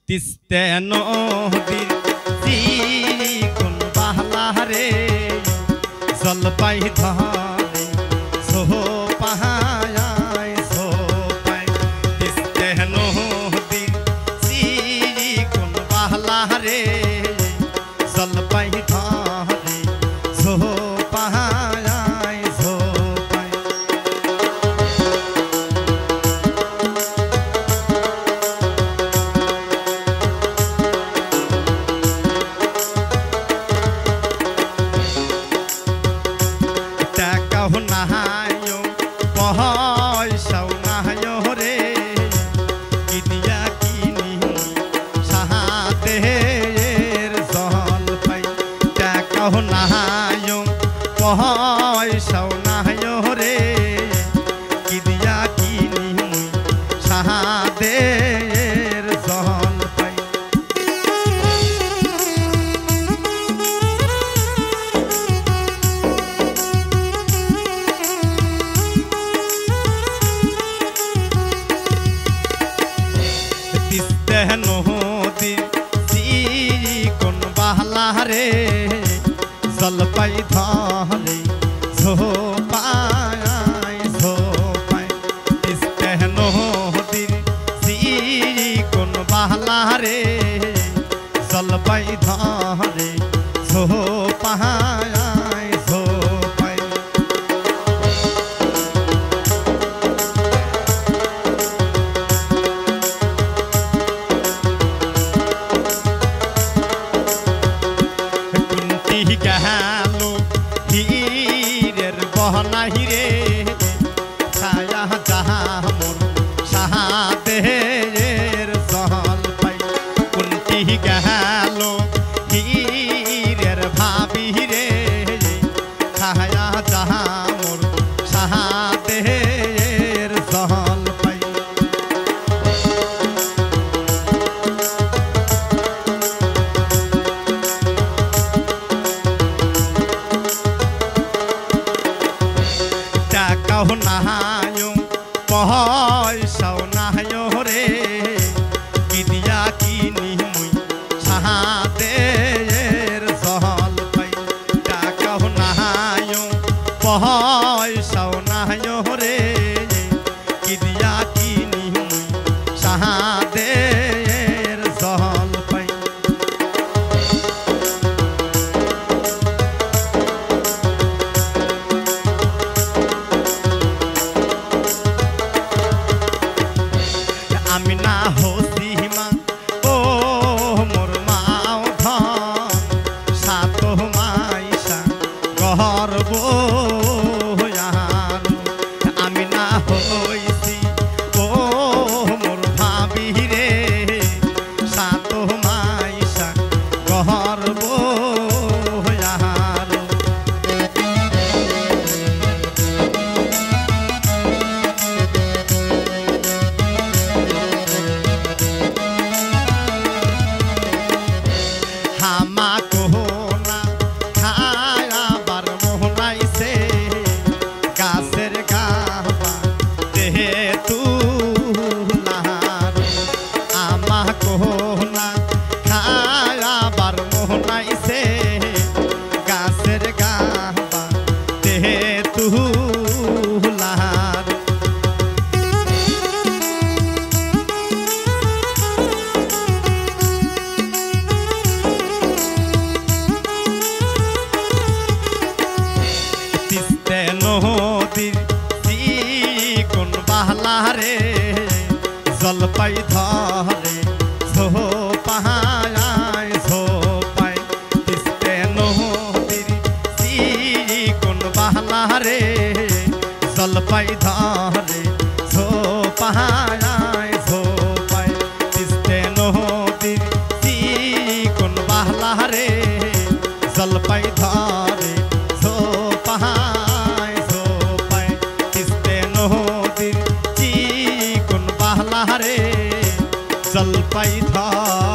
তিস্তে নদীর চিকন বাহলা রে জলপাই ধরে সোপাহায় সোপাই তিস্তে নদীর চিকন বাহলা রে জলপাই ধরে সোপাহায় সোপাই নাহায়ো পয়সাও নাহায়ো রে কি দিয়া কিনি সাহাতের জলপাই টাকাও নাহায়ো পয়সাও নাহায়ো রে কি দিয়া কিনি সাহাতের জলপাই তিস্তে নদীর চিকন বাহলা রে জলপাই ধরে সোপায় সোপাই তিস্তে নদীর চিকন বাহলা রে জলপাই ধরে সোপায় সোপাই গেল হীরের বহনা হিরে ছায়া যাহা মোর সাহাতের জলপাই কোনটি গেল হীরের ভাবি রে ছায়া যাহা মোর সাহাতের জলপাই টাকাও নাহায়ো পয়সাও নাহায়ো রে কি দিয়া কিনি মুই সাহাতের জলপাই টাকাও নাহায়ো পয়সাও নাহায়ো রে কি দিয়া কিনি মুই সাহাতের জলপাই আমি না হসিমা ও মোর মাও ধন সাত মাইসা গর্ব আমি না হইছি ও মোর ভাবি রে সাত মাইসা গর্ব হামা কোহনা খায়াবার মোহনাইছে গাছের গাবা দেহে তুলার আমা কোহনা খায়াবার মোহনাইছে গাছের গাবা দেহে তুলার তিস্তে নদীর চিকন বাহলা রে জলপাই ধরে সোপায় সোপাই তিস্তে নদীর চিকন বাহলা রে জলপাই ধরে সোপায় সোপাই তিস্তে নদীর চিকন বাহলা রে জলপাই ধরে সোপায় সোপাই তিস্তে নদীর চিকন বাহলা রে জলপাই ধরে